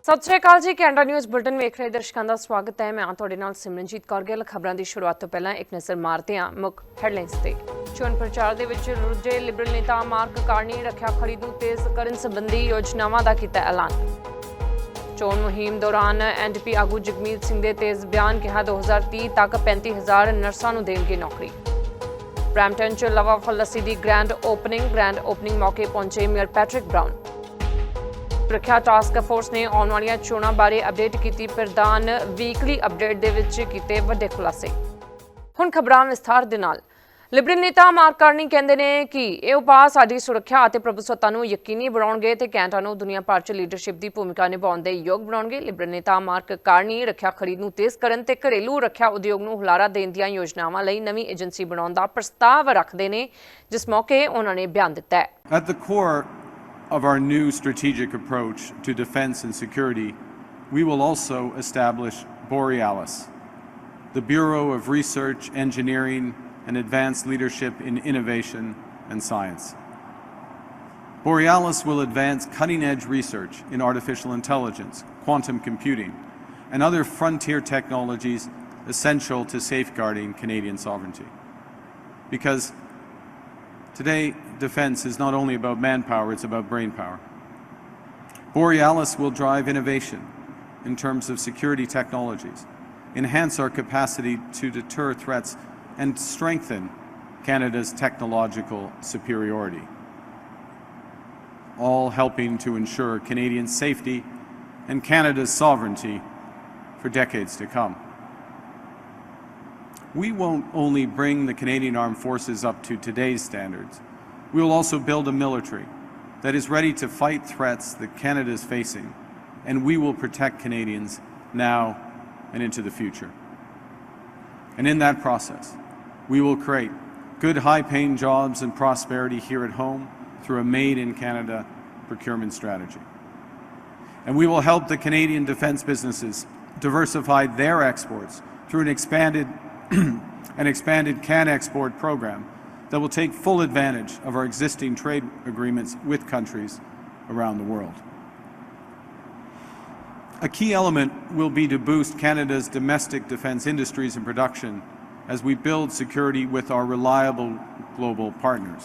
ਸਤਿ ਸ਼੍ਰੀ ਅਕਾਲ ਜੀ। Canada news bulletin ਵੇਖ ਰਹੇ ਦਰਸ਼ਕਾਂ ਦਾ ਸਵਾਗਤ ਹੈ। ਮੈਂ ਤੁਹਾਡੇ ਨਾਲ ਸਿਮਰਨਜੀਤ ਕੌਰ ਗਿੱਲ। ਖਬਰਾਂ ਦੀ ਸ਼ੁਰੂਆਤ ਤੋਂ ਪਹਿਲਾਂ ਇੱਕ ਨਜ਼ਰ ਮਾਰਦੇ ਹਾਂ ਮੁੱਖ ਹੈਡਲਾਈਨਸ ਤੇ। ਚੋਣ ਪ੍ਰਚਾਰ ਦੇ ਵਿੱਚ ਰੁੱਝੇ ਲਿਬਰਲ ਨੇਤਾ ਮਾਰਕ ਕਾਰਨੀ ਰੱਖਿਆ ਖਰੀਦ ਨੂੰ ਤੇਜ਼ ਕਰਨ ਸੰਬੰਧੀ ਯੋਜਨਾਵਾਂ ਦਾ ਕੀਤਾ ਐਲਾਨ। ਚੋਣ ਮੁਹਿੰਮ ਦੌਰਾਨ ਐਨਡੀਪੀ ਆਗੂ ਜਗਮੀਤ ਸਿੰਘ ਦੇ ਤੇਜ਼ ਬਿਆਨ, ਕਿਹਾ 2030 ਤੱਕ 35,000 ਨਰਸਾਂ ਨੂੰ ਦੇਣਗੇ ਨੌਕਰੀ। ਬਰੈਂਪਟਨ 'ਚ ਲਵਾ ਫਲ ਲੱਸੀ ਦੀ ਗ੍ਰੈਂਡ ਓਪਨਿੰਗ ਮੌਕੇ ਪਹੁੰਚੇ ਮੇਅਰ ਪੈਟਰਿਕ ਬਰਾਊਨ। ਪ੍ਰੀਖਿਆ ਟਾਸਕ ਫੋਰਸ ਨੇ ਆਉਣ ਵਾਲੀਆਂ ਚੋਣਾਂ ਬਾਰੇ ਅਪਡੇਟ ਕੀਤੀ। ਪ੍ਰਧਾਨ ਵੀਕਲੀ ਅਪਡੇਟ ਦੇ ਵਿੱਚ ਕੀਤੇ ਵੱਡੇ ਖੁਲਾਸੇ। ਹੁਣ ਖਬਰਾਂ ਵਿਸਥਾਰ ਦੇ ਨਾਲ। ਲਿਬਰਲ ਨੇਤਾ ਮਾਰਕ ਕਾਰਨੀ ਕਹਿੰਦੇ ਨੇ ਕਿ ਇਹ ਉਪਾਅ ਸਾਡੀ ਸੁਰੱਖਿਆ ਅਤੇ ਪ੍ਰਭੂਸੱਤਾ ਨੂੰ ਯਕੀਨੀ ਬਣਾਉਣਗੇ ਤੇ ਕੈਨੇਡਾ ਨੂੰ ਦੁਨੀਆ ਭਰ 'ਚ ਲੀਡਰਸ਼ਿਪ ਦੀ ਭੂਮਿਕਾ ਨਿਭਾਉਣ ਦੇ ਯੋਗ ਬਣਾਉਣਗੇ। ਲਿਬਰਲ ਨੇਤਾ ਮਾਰਕ ਕਾਰਨੀ ਰੱਖਿਆ ਖਰੀਦ ਨੂੰ ਤੇਜ਼ ਕਰਨ ਤੇ ਘਰੇਲੂ ਰੱਖਿਆ ਉਦਯੋਗ ਨੂੰ ਹੁਲਾਰਾ ਦੇਣ ਦੀਆਂ ਯੋਜਨਾਵਾਂ ਲਈ ਨਵੀਂ ਏਜੰਸੀ ਬਣਾਉਣ ਦਾ ਪ੍ਰਸਤਾਵ ਰੱਖਦੇ ਨੇ, ਜਿਸ ਮੌਕੇ ਉਹਨਾਂ ਨੇ ਬਿਆਨ ਦਿੱਤਾ ਹੈ। Of our new strategic approach to defense and security, we will also establish Borealis, the Bureau of Research, Engineering, and Advanced Leadership in Innovation and Science. Borealis will advance cutting-edge research in artificial intelligence, quantum computing, and other frontier technologies essential to safeguarding Canadian sovereignty. Because today, defense is not only about manpower, it's about brain power. Borealis will drive innovation in terms of security technologies, enhance our capacity to deter threats, and strengthen Canada's technological superiority, all helping to ensure Canadian safety and Canada's sovereignty for decades to come. We won't only bring the Canadian Armed Forces up to today's standards, we will also build a military that is ready to fight threats that Canada is facing, and we will protect Canadians now and into the future. And in that process, we will create good high-paying jobs and prosperity here at home through a Made in Canada procurement strategy. And we will help the Canadian defence businesses diversify their exports through an expanded Can Export program that will take full advantage of our existing trade agreements with countries around the world. A key element will be to boost Canada's domestic defence industries and production as we build security with our reliable global partners.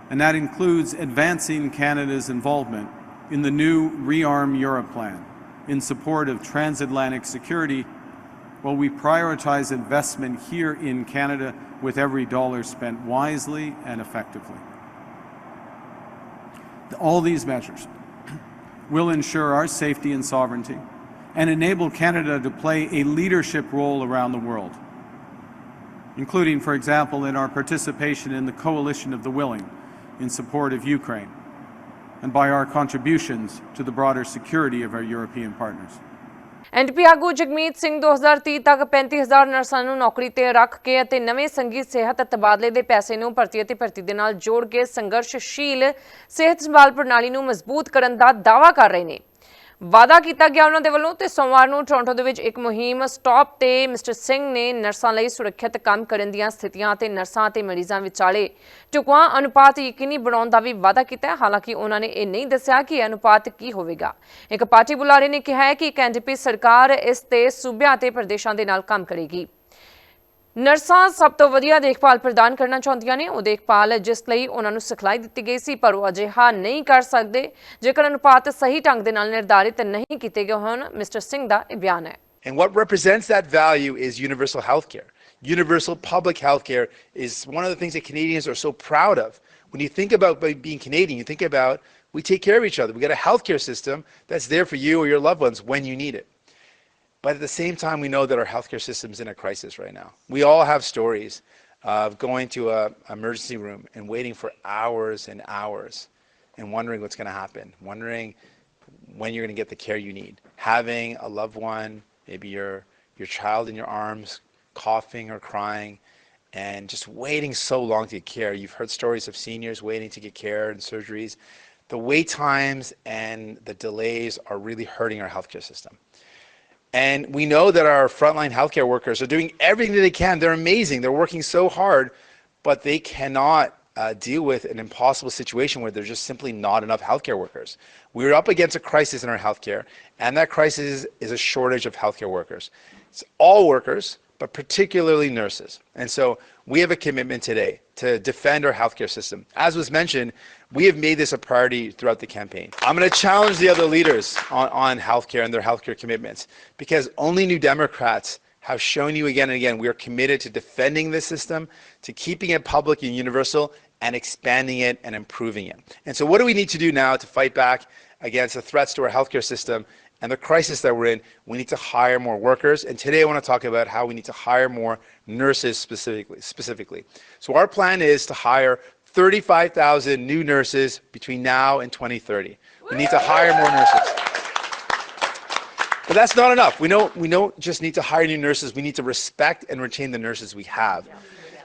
And that includes advancing Canada's involvement in the new Rearm Europe plan in support of transatlantic security, while we prioritize investment here in Canada with every dollar spent wisely and effectively. All these measures will ensure our safety and sovereignty and enable Canada to play a leadership role around the world, including, for example, in our participation in the Coalition of the Willing in support of Ukraine, and by our contributions to the broader security of our European partners. NDP ਆਗੂ ਜਗਮੀਤ ਸਿੰਘ 2030 ਤੱਕ 35,000 ਨਰਸਾਂ ਨੂੰ ਨੌਕਰੀ ਤੇ ਰੱਖ ਕੇ ਅਤੇ ਨਵੇਂ ਸੰਘੀ ਸਿਹਤ ਤਬਾਦਲੇ ਦੇ ਪੈਸੇ ਨੂੰ ਭਰਤੀ ਦੇ ਨਾਲ ਜੋੜ ਕੇ ਸੰਘਰਸ਼ਸ਼ੀਲ ਸਿਹਤ ਸੰਭਾਲ ਪ੍ਰਣਾਲੀ ਨੂੰ ਮਜ਼ਬੂਤ ਕਰਨ ਦਾ ਦਾਅਵਾ ਕਰ ਰਹੇ ਨੇ। ਵਾਅਦਾ ਕੀਤਾ ਗਿਆ ਉਹਨਾਂ ਦੇ ਵੱਲੋਂ ਤੇ ਸੋਮਵਾਰ ਨੂੰ ਟੋਰਾਂਟੋ ਦੇ ਵਿੱਚ ਇੱਕ ਮੁਹਿੰਮ ਸਟਾਪ ਤੇ ਮਿਸਟਰ ਸਿੰਘ ਨੇ ਨਰਸਾਂ ਲਈ ਸੁਰੱਖਿਅਤ ਕੰਮ ਕਰਨ ਦੀਆਂ ਸਥਿਤੀਆਂ ਤੇ ਨਰਸਾਂ ਤੇ ਮਰੀਜ਼ਾਂ ਵਿਚਾਲੇ ਢੁਕਵਾਂ ਅਨੁਪਾਤ ਯਕੀਨੀ ਬਣਾਉਣ ਦਾ ਵੀ ਵਾਅਦਾ ਕੀਤਾ। ਹਾਲਾਂਕਿ ਉਹਨਾਂ ਨੇ ਇਹ ਨਹੀਂ ਦੱਸਿਆ ਕਿ ਇਹ ਅਨੁਪਾਤ ਕੀ ਹੋਵੇਗਾ। ਇੱਕ ਪਾਰਟੀ ਬੁਲਾਰੇ ਨੇ ਕਿਹਾ ਹੈ ਕਿ ਐਨਡੀਪੀ ਸਰਕਾਰ ਇਸ ਤੇ ਸੂਬਿਆਂ ਤੇ ਪ੍ਰਦੇਸ਼ਾਂ ਦੇ ਨਾਲ ਕੰਮ ਕਰੇਗੀ। ਨਰਸਾਂ ਸਭ ਤੋਂ ਵਧੀਆ ਦੇਖਭਾਲ ਪ੍ਰਦਾਨ ਕਰਨਾ ਚਾਹੁੰਦੀਆਂ ਨੇ, ਉਹ ਦੇਖਭਾਲ ਜਿਸ ਲਈ ਉਹਨਾਂ ਨੂੰ ਸਿਖਲਾਈ ਦਿੱਤੀ ਗਈ ਸੀ, ਪਰ ਉਹ ਅਜਿਹਾ ਨਹੀਂ ਕਰ ਸਕਦੇ ਜੇਕਰ ਅਨੁਪਾਤ ਸਹੀ ਢੰਗ ਦੇ ਨਾਲ ਨਿਰਧਾਰਿਤ ਨਹੀਂ ਕੀਤੇ ਗਏ ਹੋਣ। ਮਿਸਟਰ ਸਿੰਘ ਦਾ ਇਹ ਬਿਆਨ ਹੈ। And what represents that value is universal healthcare. Universal public healthcare is one of the things that Canadians are so proud of. When you think about being Canadian, you think about we take care of each other. We got a healthcare system that's there for you or your loved ones when you need it. But at the same time, we know that our healthcare system is in a crisis right now. We all have stories of going to an emergency room and waiting for hours and hours and wondering what's going to happen, wondering when you're going to get the care you need. Having a loved one, maybe your child in your arms, coughing or crying, and just waiting so long to get care. You've heard stories of seniors waiting to get care and surgeries. The wait times and the delays are really hurting our healthcare system. And we know that our frontline healthcare workers are doing everything that they can. They're amazing. They're working so hard, but they cannot deal with an impossible situation where there's just simply not enough healthcare workers. We're up against a crisis in our healthcare, and that crisis is a shortage of healthcare workers. It's all workers, but particularly nurses. And so we have a commitment today to defend our healthcare system. As was mentioned, we have made this a priority throughout the campaign. I'm going to challenge the other leaders on healthcare and their healthcare commitments, because only New Democrats have shown you again and again we are committed to defending this system, to keeping it public and universal, and expanding it and improving it. And so what do we need to do now to fight back against the threats to our healthcare system and the crisis that we're in? We need to hire more workers. And today I want to talk about how we need to hire more nurses specifically. So our plan is to hire 35,000 new nurses between now and 2030. We need to hire more nurses. But that's not enough. We don't just need to hire new nurses. We need to respect and retain the nurses we have.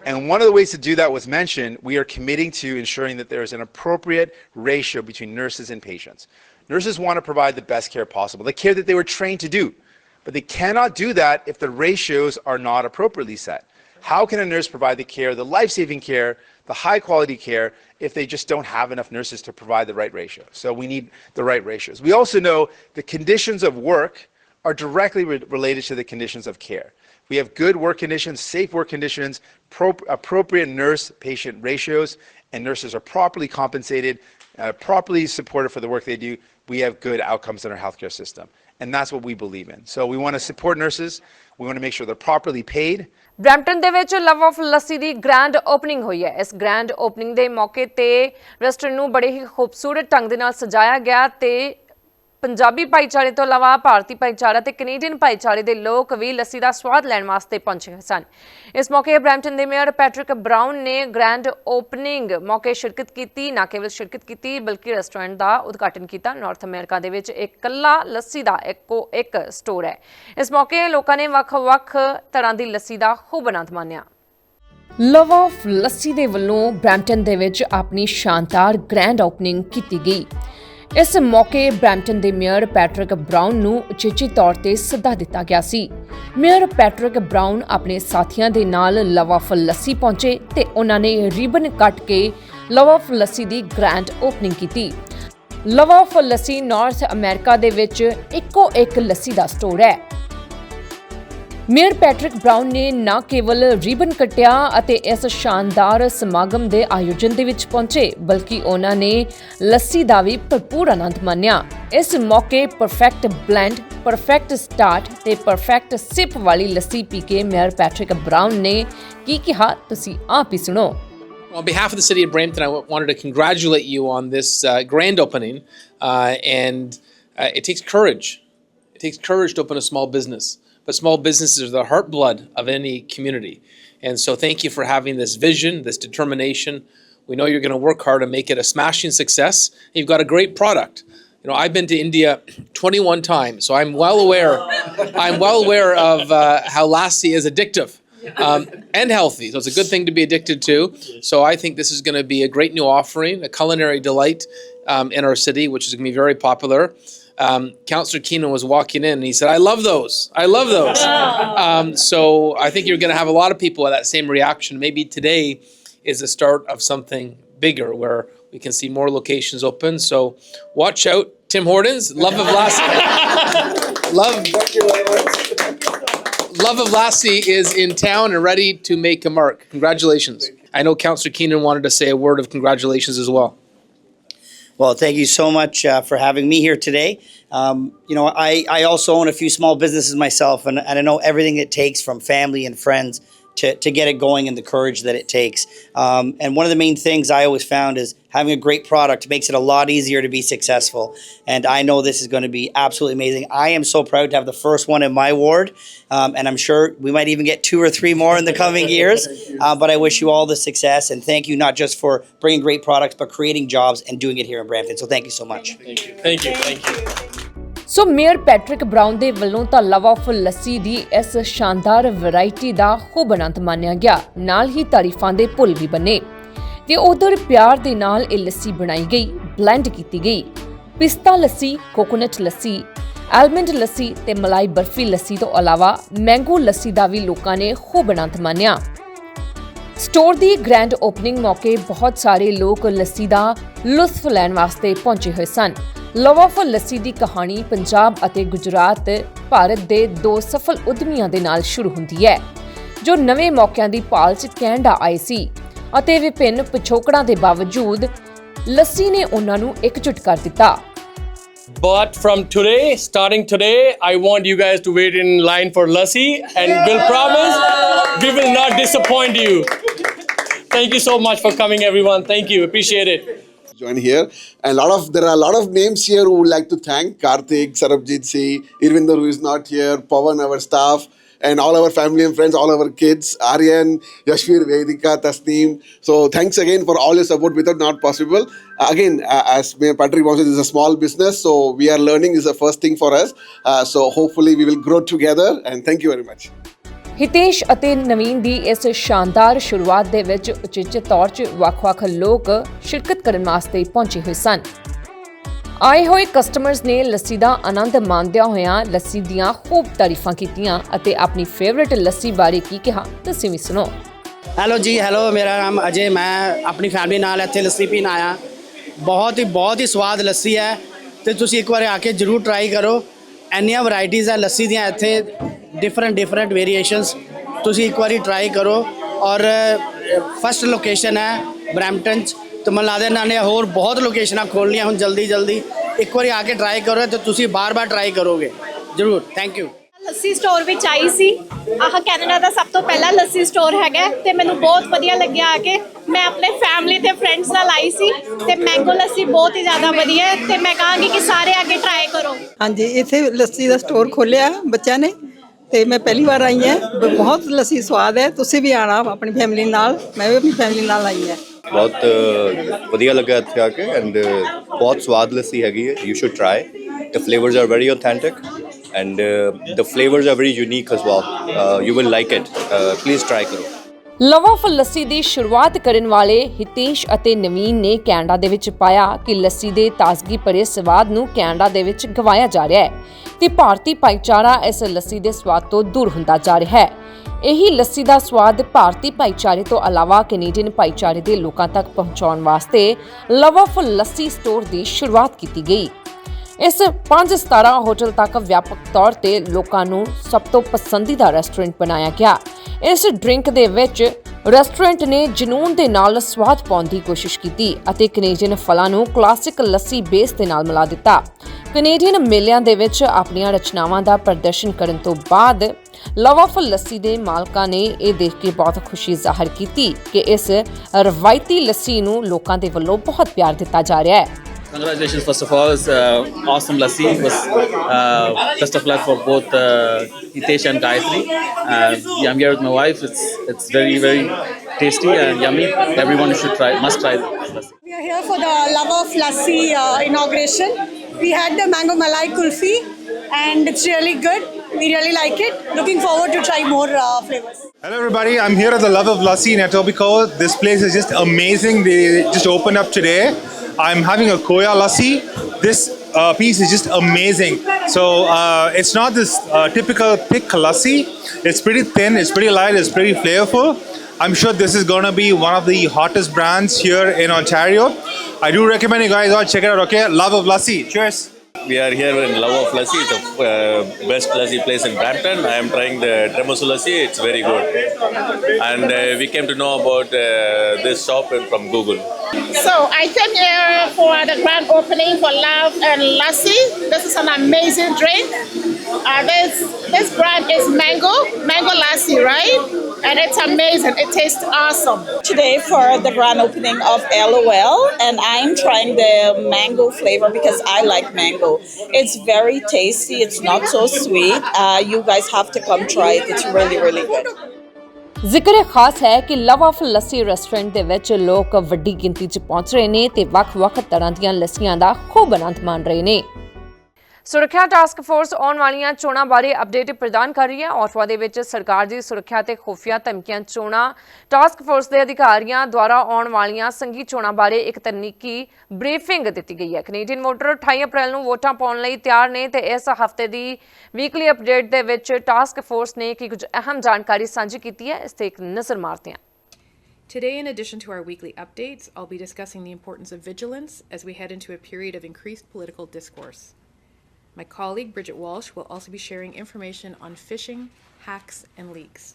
And one of the ways to do that was mentioned. We are committing to ensuring that there is an appropriate ratio between nurses and patients. Nurses want to provide the best care possible, the care that they were trained to do. But they cannot do that if the ratios are not appropriately set. How can a nurse provide the care, the life-saving care, the high-quality care, if they just don't have enough nurses to provide the right ratio? So we need the right ratios. We also know the conditions of work are directly related to the conditions of care. We have good work conditions, safe work conditions, appropriate nurse-patient ratios, and nurses are properly compensated, properly supported for the work they do. We have good outcomes in our healthcare system. And that's what we believe in. So we want to support nurses. We want to make sure they're properly paid. Brampton ਦੇ ਵਿੱਚ ਲਵ of lassi the grand opening ਹੋਈ ਹੈ। ਇਸ grand opening ਦੇ ਮੌਕੇ ਤੇ restaurant ਨੂੰ ਬੜੇ ਹੀ ਖੂਬਸੂਰਤ ਢੰਗ ਦੇ ਨਾਲ ਸਜਾਇਆ ਗਿਆ ਤੇ ਪੰਜਾਬੀ ਭਾਈਚਾਰੇ ਤੋਂ ਇਲਾਵਾ ਭਾਰਤੀ ਭਾਈਚਾਰਾ ਤੇ ਕੈਨੇਡੀਅਨ ਭਾਈਚਾਰੇ ਦੇ ਲੋਕ ਵੀ ਲੱਸੀ ਦਾ ਸਵਾਦ ਲੈਣ ਵਾਸਤੇ ਪਹੁੰਚੇ ਹੋਏ ਸਨ। ਇਸ ਮੌਕੇ ਬਰੈਂਪਟਨ ਦੇ ਮੇਅਰ ਪੈਟਰਿਕ ਬਰਾਊਨ ਨੇ ਗ੍ਰੈਂਡ ਓਪਨਿੰਗ ਮੌਕੇ ਸ਼ਿਰਕਤ ਕੀਤੀ। ਨਾ ਕੇਵਲ ਸ਼ਿਰਕਤ ਕੀਤੀ ਬਲਕਿ ਰੈਸਟੋਰੈਂਟ ਦਾ ਉਦਘਾਟਨ ਕੀਤਾ। ਨਾਰਥ ਅਮਰੀਕਾ ਦੇ ਵਿੱਚ ਇੱਕ ਕੱਲਾ ਲੱਸੀ ਦਾ ਇੱਕੋ ਇੱਕ ਸਟੋਰ ਹੈ। ਇਸ ਮੌਕੇ ਲੋਕਾਂ ਨੇ ਵੱਖ-ਵੱਖ ਤਰ੍ਹਾਂ ਦੀ ਲੱਸੀ ਦਾ ਖੂਬ ਆਨੰਦ ਮਾਣਿਆ। ਲਵ ਆਫ ਲੱਸੀ ਦੇ ਵੱਲੋਂ ਬਰੈਂਪਟਨ ਦੇ ਵਿੱਚ ਆਪਣੀ ਸ਼ਾਨਦਾਰ ਗ੍ਰੈਂਡ ਓਪਨਿੰਗ ਕੀਤੀ ਗਈ। ਇਸ ਮੌਕੇ ਬਰੈਂਪਟਨ ਦੇ ਮੇਅਰ ਪੈਟਰਿਕ ਬਰਾਊਨ ਨੂੰ ਉਚੇਚੇ ਤੌਰ ਤੇ ਸੱਦਾ ਦਿੱਤਾ ਗਿਆ ਸੀ। ਮੇਅਰ ਪੈਟਰਿਕ ਬਰਾਊਨ ਆਪਣੇ ਸਾਥੀਆਂ ਦੇ ਨਾਲ ਲਵ ਆਫ ਲੱਸੀ ਪਹੁੰਚੇ ਤੇ ਉਹਨਾਂ ਨੇ ਰਿਬਨ ਕੱਟ ਕੇ ਲਵ of lassi the grand opening ਕੀਤੀ। ਲਵ ਆਫ ਲੱਸੀ ਨਾਰਥ ਅਮਰੀਕਾ ਦੇ ਵਿੱਚ ਇੱਕੋ ਇੱਕ ਲੱਸੀ ਦਾ ਸਟੋਰ ਹੈ। ਮੇਅਰ ਪੈਟਰਿਕ ਬਰਾਊਨ ਨੇ ਨਾ ਕੇਵਲ ਰਿਬਨ ਕੱਟਿਆ ਅਤੇ ਇਸ ਸ਼ਾਨਦਾਰ ਸਮਾਗਮ ਦੇ ਆਯੋਜਨ ਦੇ ਵਿੱਚ ਪਹੁੰਚੇ ਬਲਕਿ ਉਹਨਾਂ ਨੇ ਲੱਸੀ ਦਾ ਵੀ ਭਰਪੂਰ ਆਨੰਦ ਮਾਣਿਆ। ਇਸ ਮੌਕੇ ਪਰਫੈਕਟ ਬਲੈਂਡ, ਪਰਫੈਕਟ ਸਟਾਰਟ ਤੇ ਪਰਫੈਕਟ ਸਿਪ ਵਾਲੀ ਲੱਸੀ ਪੀ ਕੇ ਮੇਅਰ ਪੈਟਰਿਕ ਬਰਾਊਨ ਨੇ ਕੀ ਕਿਹਾ ਤੁਸੀਂ ਆਪ ਹੀ ਸੁਣੋ। On behalf of the city of Brampton, I wanted to congratulate you on this grand opening. It takes courage. It takes courage to open a small business. But small businesses are the heartblood of any community. And so thank you for having this vision, this determination. We know you're going to work hard and make it a smashing success. You've got a great product. You know, I've been to India 21 times, so I'm well aware of how lassi is addictive. And healthy, so it's a good thing to be addicted to. So I think this is going to be a great new offering, a culinary delight in our city, which is going to be very popular. Councillor Keenan was walking in and he said, I love those. So I think you're going to have a lot of people with that same reaction. Maybe today is the start of something bigger where we can see more locations open. So watch out, Tim Hortons, Love of Lassie is in town and ready to make a mark. Congratulations. I know Councillor Keenan wanted to say a word of congratulations as well. Well, thank you so much for having me here today. You know, I also own a few small businesses myself, and I know everything it takes from family and friends to get it going and the courage that it takes. And one of the main things I always found is having a great product makes it a lot easier to be successful. And I know this is going to be absolutely amazing. I am so proud to have the first one in my ward. And I'm sure we might even get 2 or 3 more in the coming years. But I wish you all the success. And thank you not just for bringing great products, but creating jobs and doing it here in Brampton. So thank you so much. Thank you. So mayor Patrick brown ਦੇ ਵੱਲੋਂ ਤਾਂ ਲਵ of ਲੱਸੀ ਦੀ ਇਸ ਸ਼ਾਨਦਾਰ variety ਦਾ ਖੂਬ ਆਨੰਦ ਮਾਣਿਆ ਗਿਆ। ਨਾਲ ਹੀ ਤਾਰੀਫਾਂ ਦੇ ਪੁੱਲ ਵੀ ਬਣੇ ਤੇ ਉਧਰ ਪਿਆਰ ਦੇ ਨਾਲ ਇਹ ਲੱਸੀ ਬਣਾਈ ਗਈ, ਬਲੈਂਡ ਕੀਤੀ ਗਈ। ਪਿਸਤਾ ਲੱਸੀ, ਕੋਕੋਨਟ ਲੱਸੀ, ਆਲਮੰਡ ਲੱਸੀ ਤੇ ਮਲਾਈ ਬਰਫੀ ਲੱਸੀ ਤੋਂ ਇਲਾਵਾ ਮੈਂਗੋ ਲੱਸੀ ਦਾ ਵੀ ਲੋਕਾਂ ਨੇ ਖੂਬ ਆਨੰਦ ਮਾਣਿਆ। ਸਟੋਰ ਦੀ ਗ੍ਰੈਂਡ ਓਪਨਿੰਗ ਮੌਕੇ ਬਹੁਤ ਸਾਰੇ ਲੋਕ ਲੱਸੀ ਦਾ ਲੁਤਫ ਲੈਣ ਵਾਸਤੇ ਪਹੁੰਚੇ ਹੋਏ ਸਨ। ਲਵ ਆਫ ਲੱਸੀ ਦੀ ਕਹਾਣੀ ਪੰਜਾਬ ਅਤੇ ਗੁਜਰਾਤ ਭਾਰਤ ਦੇ ਦੋ ਸਫਲ ਉਦਮੀਆਂ ਦੇ ਨਾਲ ਸ਼ੁਰੂ ਹੁੰਦੀ ਹੈ, ਜੋ ਨਵੇਂ ਮੌਕਿਆਂ ਦੀ ਭਾਲ 'ਚ ਕੈਨੇਡਾ ਆਏ ਸੀ ਅਤੇ ਵਿਭਿੰਨ ਪਿਛੋਕੜਾਂ ਦੇ ਬਾਵਜੂਦ ਲੱਸੀ ਨੇ ਉਹਨਾਂ ਨੂੰ ਇਕਜੁੱਟ ਕਰ ਦਿੱਤਾ। But from today, starting today, I want you guys to wait in line for lassi, and we'll promise we will not disappoint you. Thank you so much for coming, everyone. Thank you. Appreciate it. Join here, and there are a lot of names here who would like to thank Karthik, Sarabjit Singh, Irvinder who is not here, Pawan, our staff, and all our family and friends, all our kids, Aryan, Yashvir, Vedika, Tasneem. So thanks again for all your support. Without not possible. Again, as Patrick was saying, this is a small business, so we are learning. This is the first thing for us. So hopefully we will grow together. And thank you very much. Hitesh ਅਤੇ ਨਵੀਨ ਦੀ ਇਸ ਸ਼ਾਨਦਾਰ ਸ਼ੁਰੂਆਤ ਦੇ ਵਿੱਚ ਉਚੇਚੇ ਤੌਰ 'ਚ ਵੱਖ-ਵੱਖ ਲੋਕ ਸ਼ਿਰਕਤ ਕਰਨ ਵਾਸਤੇ ਪਹੁੰਚੇ ਹੋਏ ਸਨ। ਆਏ ਹੋਏ ਕਸਟਮਰਸ ਨੇ ਲੱਸੀ ਦਾ ਆਨੰਦ ਮਾਣਦਿਆਂ ਹੋਇਆਂ ਲੱਸੀ ਦੀਆਂ ਖੂਬ ਤਾਰੀਫਾਂ ਕੀਤੀਆਂ ਅਤੇ ਆਪਣੀ ਫੇਵਰਿਟ ਲੱਸੀ ਬਾਰੇ ਕੀ ਕਿਹਾ ਤੁਸੀਂ ਵੀ ਸੁਣੋ। ਹੈਲੋ ਜੀ, ਹੈਲੋ, ਮੇਰਾ ਨਾਮ ਅਜੇ, ਮੈਂ ਆਪਣੀ ਫੈਮਿਲੀ ਨਾਲ ਇੱਥੇ ਲੱਸੀ ਪੀਣ ਆਇਆ। ਬਹੁਤ ਹੀ ਸਵਾਦ ਲੱਸੀ ਹੈ ਅਤੇ ਤੁਸੀਂ ਇੱਕ ਵਾਰ ਆ ਕੇ ਜ਼ਰੂਰ ਟਰਾਈ ਕਰੋ। ਇੰਨੀਆਂ ਵੈਰਾਈਟੀਜ਼ ਹੈ ਲੱਸੀ ਦੀਆਂ ਇੱਥੇ, ਡਿਫਰੈਂਟ ਵੇਰੀਏਸ਼ਨਸ, ਤੁਸੀਂ ਇੱਕ ਵਾਰੀ ਟਰਾਈ ਕਰੋ। ਔਰ ਫਸਟ ਲੋਕੇਸ਼ਨ ਹੈ ਬਰੈਂਪਟਨ 'ਚ, ਤੇ ਮੈਨੂੰ ਲੱਗਦਾ ਇਹਨਾਂ ਨੇ ਹੋਰ ਬਹੁਤ ਲੋਕੇਸ਼ਨਾਂ ਖੋਲ੍ਹਣੀਆਂ ਹੁਣ ਜਲਦੀ। ਇੱਕ ਵਾਰੀ ਆ ਕੇ ਟਰਾਈ ਕਰੋ ਅਤੇ ਤੁਸੀਂ ਬਾਰ-ਬਾਰ ਟਰਾਈ ਕਰੋਗੇ ਜ਼ਰੂਰ। Thank you. ਲੱਸੀ ਸਟੋਰ ਵਿੱਚ ਆਈ ਸੀ। ਆਹ ਕੈਨੇਡਾ ਦਾ ਸਭ ਤੋਂ ਪਹਿਲਾ ਲੱਸੀ ਸਟੋਰ ਹੈਗਾ ਤੇ ਮੈਨੂੰ ਬਹੁਤ ਵਧੀਆ ਲੱਗਿਆ ਆ ਕੇ। ਮੈਂ ਆਪਣੇ ਫੈਮਿਲੀ ਤੇ ਫਰੈਂਡਸ ਨਾਲ ਆਈ ਸੀ ਤੇ ਮੈਂਗੋ ਲੱਸੀ ਬਹੁਤ ਹੀ ਜ਼ਿਆਦਾ ਵਧੀਆ ਹੈ ਤੇ ਮੈਂ ਕਹਾਂਗੀ ਕਿ ਸਾਰੇ ਆ ਕੇ ਟਰਾਈ ਕਰੋ। ਹਾਂਜੀ, ਇੱਥੇ ਲੱਸੀ ਦਾ ਸਟੋਰ ਖੋਲ੍ਹਿਆ ਬੱਚਿਆਂ ਨੇ ਤੇ ਮੈਂ ਪਹਿਲੀ ਵਾਰ ਆਈ ਹਾਂ। ਬਹੁਤ ਲੱਸੀ ਸਵਾਦ ਹੈ, ਤੁਸੀਂ ਵੀ ਆਣਾ ਆਪਣੀ ਫੈਮਿਲੀ ਨਾਲ। ਮੈਂ ਵੀ ਆਪਣੀ ਫੈਮਿਲੀ ਨਾਲ ਆਈ ਹਾਂ। ਬਹੁਤ ਵਧੀਆ ਲੱਗਾ ਇੱਥੇ ਆ ਕੇ, ਐਂਡ ਬਹੁਤ ਸਵਾਦ ਲੱਸੀ ਹੈਗੀ ਹੈ। You should try. The flavours are very authentic and the flavors are very unique as well. You will like it. Please try ਕਰੋ। ਲਵ ਆਫ ਲੱਸੀ ਦੀ ਸ਼ੁਰੂਆਤ ਕਰਨ ਵਾਲੇ ਹਿਤੇਸ਼ ਅਤੇ ਨਵੀਨ ਨੇ ਕੈਨੇਡਾ ਦੇ ਵਿੱਚ ਪਾਇਆ ਕਿ ਲੱਸੀ ਦੇ ਤਾਜ਼ਗੀ ਭਰੇ ਸਵਾਦ ਨੂੰ ਕੈਨੇਡਾ ਦੇ ਵਿੱਚ ਗਵਾਇਆ ਜਾ ਰਿਹਾ ਹੈ ਤੇ ਭਾਰਤੀ ਭਾਈਚਾਰਾ ਇਸ ਲੱਸੀ ਦੇ ਸਵਾਦ ਤੋਂ ਦੂਰ ਹੁੰਦਾ ਜਾ ਰਿਹਾ ਹੈ। ਇਹੀ ਲੱਸੀ ਦਾ ਸਵਾਦ ਭਾਰਤੀ ਭਾਈਚਾਰੇ ਤੋਂ ਇਲਾਵਾ ਕੈਨੇਡੀਅਨ ਭਾਈਚਾਰੇ ਦੇ ਲੋਕਾਂ ਤੱਕ ਪਹੁੰਚਾਉਣ ਵਾਸਤੇ ਲਵ ਆਫ ਲੱਸੀ ਸਟੋਰ ਦੀ ਸ਼ੁਰੂਆਤ ਕੀਤੀ ਗਈ। ਇਸ 5 ਸਿਤਾਰਾ ਹੋਟਲ ਤੱਕ ਵਿਆਪਕ ਤੌਰ ਤੇ ਲੋਕਾਂ ਨੂੰ ਸਭ ਤੋਂ ਪਸੰਦੀਦਾ ਰੈਸਟੋਰੈਂਟ ਬਣਾਇਆ ਗਿਆ। ਇਸ ਡਰਿੰਕ ਦੇ ਵਿੱਚ ਰੈਸਟੋਰੈਂਟ ਨੇ ਜਨੂਨ ਦੇ ਨਾਲ ਸਵਾਦ ਪਾਉਣ ਦੀ ਕੋਸ਼ਿਸ਼ ਕੀਤੀ ਅਤੇ ਕੈਨੇਡੀਅਨ ਫਲਾਂ ਨੂੰ ਕਲਾਸਿਕ ਲੱਸੀ ਬੇਸ ਦੇ ਨਾਲ ਮਿਲਾ ਦਿੱਤਾ। ਕੈਨੇਡੀਅਨ ਮੇਲਿਆਂ ਦੇ ਵਿੱਚ ਆਪਣੀਆਂ ਰਚਨਾਵਾਂ ਦਾ ਪ੍ਰਦਰਸ਼ਨ ਕਰਨ ਤੋਂ ਬਾਅਦ ਲਵ ਆਫ ਲੱਸੀ ਦੇ ਮਾਲਕਾਂ ਨੇ ਇਹ ਦੇਖ ਕੇ ਬਹੁਤ ਖੁਸ਼ੀ ਜ਼ਾਹਰ ਕੀਤੀ ਕਿ ਇਸ ਰਵਾਇਤੀ ਲੱਸੀ ਨੂੰ ਲੋਕਾਂ ਦੇ ਵੱਲੋਂ ਬਹੁਤ ਪਿਆਰ ਦਿੱਤਾ ਜਾ ਰਿਹਾ ਹੈ। Congratulations, first of all. It's awesome lassi. It was best of luck for both Hitesh and Gayatri. I'm here with my wife. It's very tasty and yummy. Everyone must try this lassi. We are here for the Love of Lassi inauguration. We had the mango malai kulfi and it's really good. We really like it. Looking forward to try more flavors. Hello everybody, I'm here at the Love of Lassi in Etobicoke. This place is just amazing. They just opened up today. I'm having a Koya Lassi. This piece is just amazing. So it's not this typical thick lassi. It's pretty thin, it's pretty light, it's pretty flavorful. I'm sure this is going to be one of the hottest brands here in Ontario. I do recommend you guys all check it out, okay? Love of Lassi. Cheers. We are here in Love of Lassi. It's the best lassi place in Brampton. I am trying the Tremosu Lassi. It's very good. And we came to know about this shop from Google. So I came here for the grand opening for Love and Lassi. This is an amazing drink. This brand is mango lassi, right? And it's amazing. It tastes awesome. Today for the grand opening of LOL, and I'm trying the mango flavor because I like mango. It's very tasty. It's not so sweet. You guys have to come try it. It's really good. ਜ਼ਿਕਰ ਖਾਸ ਹੈ ਕਿ ਲਵ of lassi restaurant ਦੇ ਵਿੱਚ ਲੋਕ ਵੱਡੀ ਗਿਣਤੀ 'ਚ ਪਹੁੰਚ ਰਹੇ ਨੇ ਤੇ ਵੱਖ-ਵੱਖ ਤਰ੍ਹਾਂ ਦੀਆਂ ਲੱਸੀਆਂ ਦਾ ਖੂਬ ਆਨੰਦ ਮਾਣ ਰਹੇ ਨੇ। ਸੁਰੱਖਿਆ ਟਾਸਕ ਫੋਰਸ ਆਉਣ ਵਾਲੀਆਂ ਚੋਣਾਂ ਬਾਰੇ ਅਪਡੇਟ ਪ੍ਰਦਾਨ ਕਰ ਰਹੀ ਹੈ। ਔਟਵਾ ਦੇ ਵਿੱਚ ਸਰਕਾਰ ਦੀ ਸੁਰੱਖਿਆ ਤੇ ਖੁਫੀਆ ਧਮਕੀਆਂ ਚੋਣਾਂ ਟਾਸਕ ਫੋਰਸ ਦੇ ਅਧਿਕਾਰੀਆਂ ਦੁਆਰਾ ਆਉਣ ਵਾਲੀਆਂ ਸੰਘੀ ਚੋਣਾਂ ਬਾਰੇ ਇੱਕ ਤਕਨੀਕੀ ਬਰੀਫਿੰਗ ਦਿੱਤੀ ਗਈ ਹੈ। ਕੈਨੇਡੀਅਨ ਵੋਟਰ 28 ਅਪ੍ਰੈਲ ਨੂੰ ਵੋਟਾਂ ਪਾਉਣ ਲਈ ਤਿਆਰ ਨੇ ਤੇ ਇਸ ਹਫ਼ਤੇ ਦੀ ਵੀਕਲੀ ਅਪਡੇਟ ਦੇ ਵਿੱਚ ਟਾਸਕ ਫੋਰਸ ਨੇ ਕੁਝ ਅਹਿਮ ਜਾਣਕਾਰੀ ਸਾਂਝੀ ਕੀਤੀ ਹੈ। ਇਸ ਤੇ ਇੱਕ ਨਜ਼ਰ ਮਾਰਦੇ ਹਾਂ। Today, in addition to our weekly updates, I'll be discussing the importance of vigilance as we head into a period of increased political discourse. My colleague Bridget Walsh will also be sharing information on phishing, hacks, and leaks.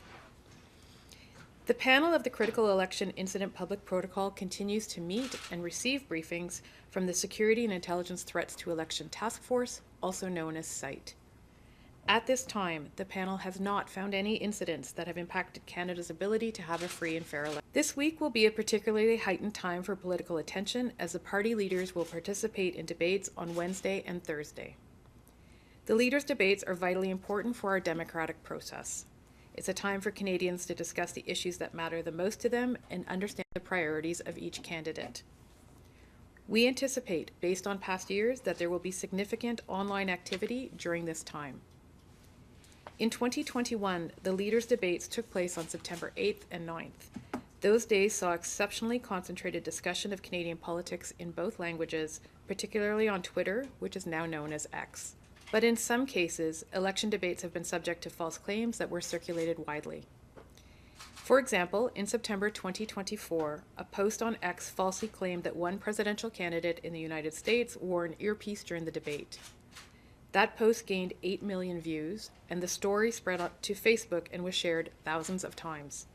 The panel of the Critical Election Incident Public Protocol continues to meet and receive briefings from the Security and Intelligence Threats to Election Task Force, also known as SITE. At this time, the panel has not found any incidents that have impacted Canada's ability to have a free and fair election. This week will be a particularly heightened time for political attention as the party leaders will participate in debates on Wednesday and Thursday. The leaders' debates are vitally important for our democratic process. It's a time for Canadians to discuss the issues that matter the most to them and understand the priorities of each candidate. We anticipate, based on past years, that there will be significant online activity during this time. In 2021, the leaders' debates took place on September 8th and 9th. Those days saw exceptionally concentrated discussion of Canadian politics in both languages, particularly on Twitter, which is now known as X. But in some cases, election debates have been subject to false claims that were circulated widely. For example, in September 2024, a post on X falsely claimed that one presidential candidate in the United States wore an earpiece during the debate. That post gained 8 million views, and the story spread out to Facebook and was shared thousands of times.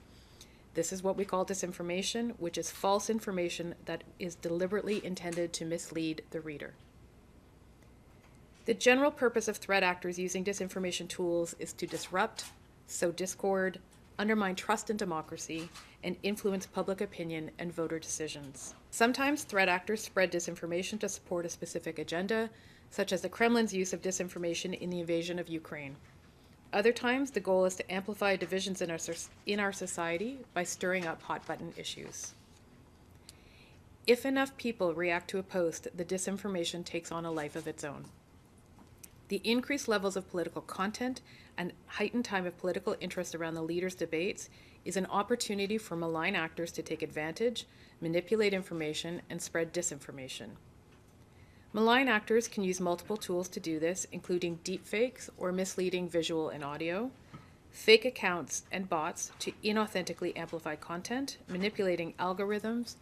This is what we call disinformation, which is false information that is deliberately intended to mislead the reader. The general purpose of threat actors using disinformation tools is to disrupt, sow discord, undermine trust in democracy, and influence public opinion and voter decisions. Sometimes threat actors spread disinformation to support a specific agenda, such as the Kremlin's use of disinformation in the invasion of Ukraine. Other times, the goal is to amplify divisions in our society by stirring up hot-button issues. If enough people react to a post, the disinformation takes on a life of its own. The increased levels of political content and heightened time of political interest around the leaders' debates is an opportunity for malign actors to take advantage, manipulate information, and spread disinformation. Malign actors can use multiple tools to do this, including deepfakes or misleading visual and audio, fake accounts and bots to inauthentically amplify content, manipulating algorithms,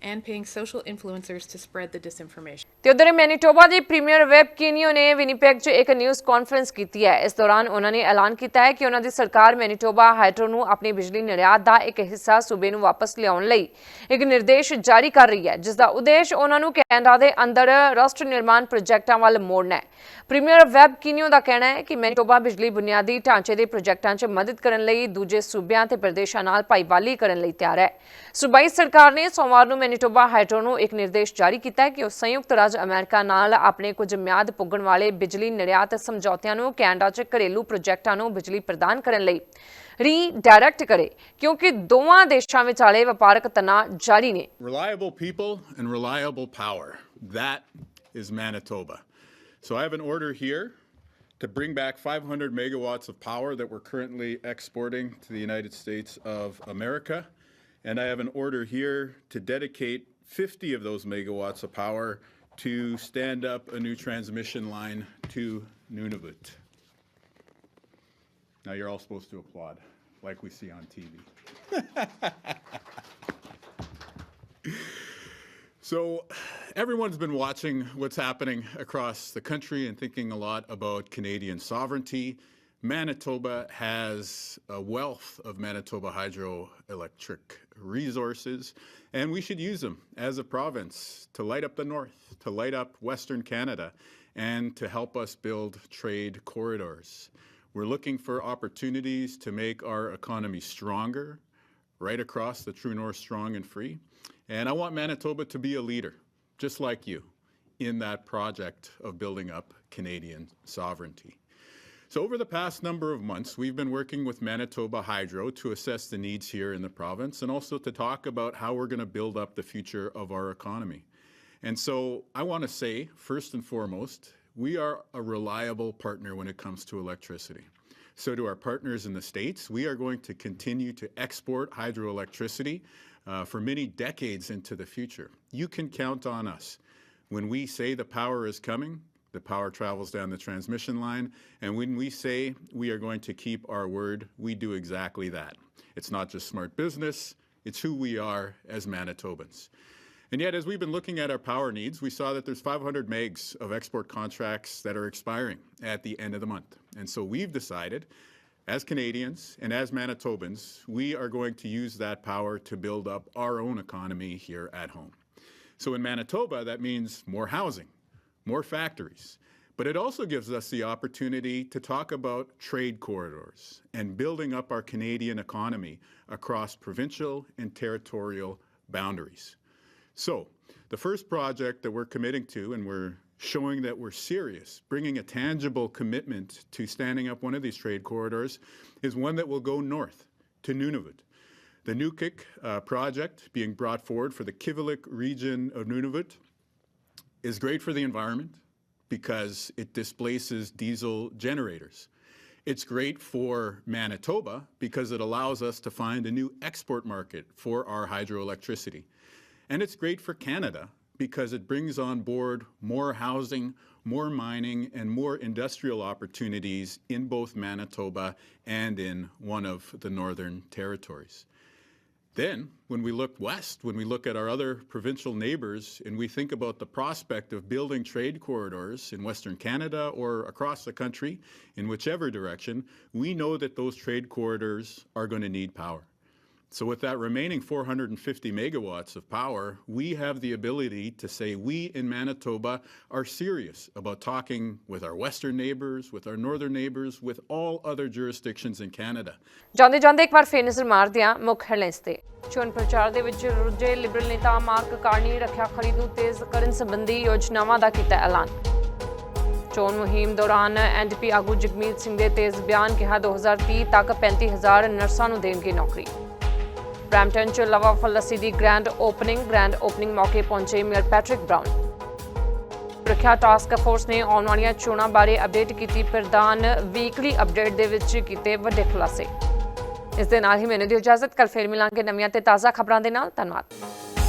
and paying social influencers to spread the disinformation. ਤੇ ਉਧਰ Manitoba ਦੇ premier web ਕੀਨੀਓ ਨੇ Winnipeg 'ਚ ਇੱਕ news conference ਕੀਤੀ ਹੈ। ਇਸ ਦੌਰਾਨ ਉਹਨਾਂ ਨੇ ਐਲਾਨ ਕੀਤਾ ਹੈ ਕਿ ਉਹਨਾਂ ਦੀ ਸਰਕਾਰ ਮੈਨੀਟੋਬਾ ਹਾਈਡਰੋ ਨੂੰ ਆਪਣੀ ਬਿਜਲੀ ਨਿਰਯਾਤ ਦਾ ਇੱਕ ਹਿੱਸਾ ਸੂਬੇ ਨੂੰ ਵਾਪਸ ਲਿਆਉਣ ਲਈ ਇੱਕ ਨਿਰਦੇਸ਼ ਜਾਰੀ ਕਰ ਰਹੀ ਹੈ, ਜਿਸ ਦਾ ਉਦੇਸ਼ ਉਹਨਾਂ ਨੂੰ ਕੈਨੇਡਾ ਦੇ ਅੰਦਰ ਰਾਸ਼ਟਰ ਨਿਰਮਾਣ ਪ੍ਰੋਜੈਕਟਾਂ ਵੱਲ ਮੋੜਨਾ ਹੈ। ਪ੍ਰੀਮੀਅਰ ਵੈਬ ਕੀਨੀਓ ਦਾ ਕਹਿਣਾ ਹੈ ਕਿ ਮੈਨੀਟੋਬਾ ਬਿਜਲੀ ਬੁਨਿਆਦੀ ਢਾਂਚੇ ਦੇ ਪ੍ਰੋਜੈਕਟਾਂ 'ਚ ਮਦਦ ਕਰਨ ਲਈ ਦੂਜੇ ਸੂਬਿਆਂ ਤੇ ਪ੍ਰਦੇਸ਼ਾਂ ਨਾਲ ਭਾਈਵਾਲੀ ਕਰਨ ਲਈ ਤਿਆਰ ਹੈ। ਸੂਬਾਈ ਸਰਕਾਰ ਨੇ ਸੋਮਵਾਰ ਨੂੰ ਮੈਨੀਟੋਬਾ ਹਾਈਡਰੋ ਨੂੰ ਇੱਕ ਨਿਰਦੇਸ਼ ਜਾਰੀ ਕੀਤਾ ਹੈ ਕਿ ਉਹ ਸੰਯੁਕਤ ਰਾਜ ਅਮਰੀਕਾ ਨਾਲ ਆਪਣੇ ਕੁਝ ਮਿਆਦ ਪੁੱਗਣ ਵਾਲੇ ਬਿਜਲੀ ਨਿਰਯਾਤ ਸਮਝੌਤਿਆਂ ਨੂੰ ਕੈਨੇਡਾ 'ਚ ਘਰੇਲੂ ਪ੍ਰੋਜੈਕਟਾਂ ਨੂੰ ਬਿਜਲੀ ਪ੍ਰਦਾਨ ਕਰਨ ਲਈ ਰੀਡਾਇਰੈਕਟ ਕਰੇ, ਕਿਉਂਕਿ ਦੋਵਾਂ ਦੇਸ਼ਾਂ ਵਿਚਾਲੇ ਵਪਾਰਕ ਤਣਾਅ ਜਾਰੀ ਨੇ। Reliable people and reliable power. That is Manitoba. So I have an order here to bring back 500 megawatts of power that we're currently exporting to the United States of America. And I have an order here to dedicate 50 of those megawatts of power to stand up a new transmission line to Nunavut. Now you're all supposed to applaud, like we see on TV. So everyone's been watching what's happening across the country and thinking a lot about Canadian sovereignty. Manitoba has a wealth of Manitoba hydroelectric resources, and we should use them as a province to light up the north, to light up Western Canada, and to help us build trade corridors. We're looking for opportunities to make our economy stronger, right across the true north, strong and free. And I want Manitoba to be a leader, just like you, in that project of building up Canadian sovereignty. So over the past number of months, we've been working with Manitoba Hydro to assess the needs here in the province and also to talk about how we're going to build up the future of our economy. And so I want to say, first and foremost, we are a reliable partner when it comes to electricity. So to our partners in the States, we are going to continue to export hydroelectricity for many decades into the future. You can count on us. When we say the power is coming, the power travels down the transmission line. And when we say we are going to keep our word, we do exactly that. It's not just smart business, It's who we are as Manitobans. And yet, as we've been looking at our power needs, we saw that there's 500 megs of export contracts that are expiring at the end of the month. And so we've decided, as Canadians and as Manitobans, we are going to use that power to build up our own economy here at home. So in Manitoba, that means more housing, more factories. But it also gives us the opportunity to talk about trade corridors and building up our Canadian economy across provincial and territorial boundaries. So the first project that we're committing to, and we're showing that we're serious, bringing a tangible commitment to standing up one of these trade corridors, is one that will go north to Nunavut. The Nukik project being brought forward for the Kivalliq region of Nunavut is great for the environment because it displaces diesel generators. It's great for Manitoba because it allows us to find a new export market for our hydroelectricity. And it's great for Canada because it brings on board more housing, more mining, and more industrial opportunities in both Manitoba and in one of the northern territories. Then, when we look west, when we look at our other provincial neighbours, and we think about the prospect of building trade corridors in Western Canada or across the country, in whichever direction, we know that those trade corridors are going to need power. So with that remaining 450 megawatts of power, we have the ability to say we in Manitoba are serious about talking with our western neighbours, with our northern neighbours, with all other jurisdictions in Canada. ਜਾਂਦੇ ਜਾਂਦੇ ਇੱਕ ਵਾਰ ਫੇਰ ਨਜ਼ਰ ਮਾਰਦੇ ਹਾਂ ਮੁੱਖ headlines ਤੇ। ਚੋਣ ਪ੍ਰਚਾਰ ਦੇ ਵਿੱਚ ਰੁੱਝੇ ਲਿਬਰਲ ਨੇਤਾ ਮਾਰਕ ਕਾਰਨੀ ਰੱਖਿਆ ਖਰੀਦ ਨੂੰ ਤੇਜ਼ ਕਰਨ ਸੰਬੰਧੀ ਯੋਜਨਾਵਾਂ ਦਾ ਕੀਤਾ ਐਲਾਨ। ਚੋਣ ਮੁਹਿੰਮ ਦੌਰਾਨ ਐਨਡੀਪੀ ਆਗੂ ਜਗਮੀਤ ਸਿੰਘ ਦੇ ਤੇਜ਼ ਬਿਆਨ ਕਿਹਾ 2030 ਤੱਕ 35,000 ਨਰਸਾਂ ਨੂੰ ਦੇਣਗੇ ਨੌਕਰੀ। ਬਰੈਂਪਟਨ 'ਚ ਲਵਾ ਫਲਸੀ ਦੀ ਗ੍ਰੈਂਡ ਓਪਨਿੰਗ ਮੌਕੇ ਪਹੁੰਚੇ ਮੇਅਰ ਪੈਟਰਿਕ ਬਰਾਊਨ। ਸੁਰੱਖਿਆ ਟਾਸਕ ਫੋਰਸ ਨੇ ਆਉਣ ਵਾਲੀਆਂ ਚੋਣਾਂ ਬਾਰੇ ਅਪਡੇਟ ਕੀਤੀ। ਪ੍ਰਧਾਨ ਵੀਕਲੀ ਅਪਡੇਟ ਦੇ ਵਿੱਚ ਕੀਤੇ ਵੱਡੇ ਖੁਲਾਸੇ। ਇਸ ਦੇ ਨਾਲ ਹੀ ਮੈਨੂੰ ਦਿਓ ਇਜਾਜ਼ਤ। ਕੱਲ੍ਹ ਫੇਰ ਮਿਲਾਂਗੇ ਨਵੀਆਂ ਤੇ ਤਾਜ਼ਾ ਖਬਰਾਂ ਦੇ ਨਾਲ। ਧੰਨਵਾਦ।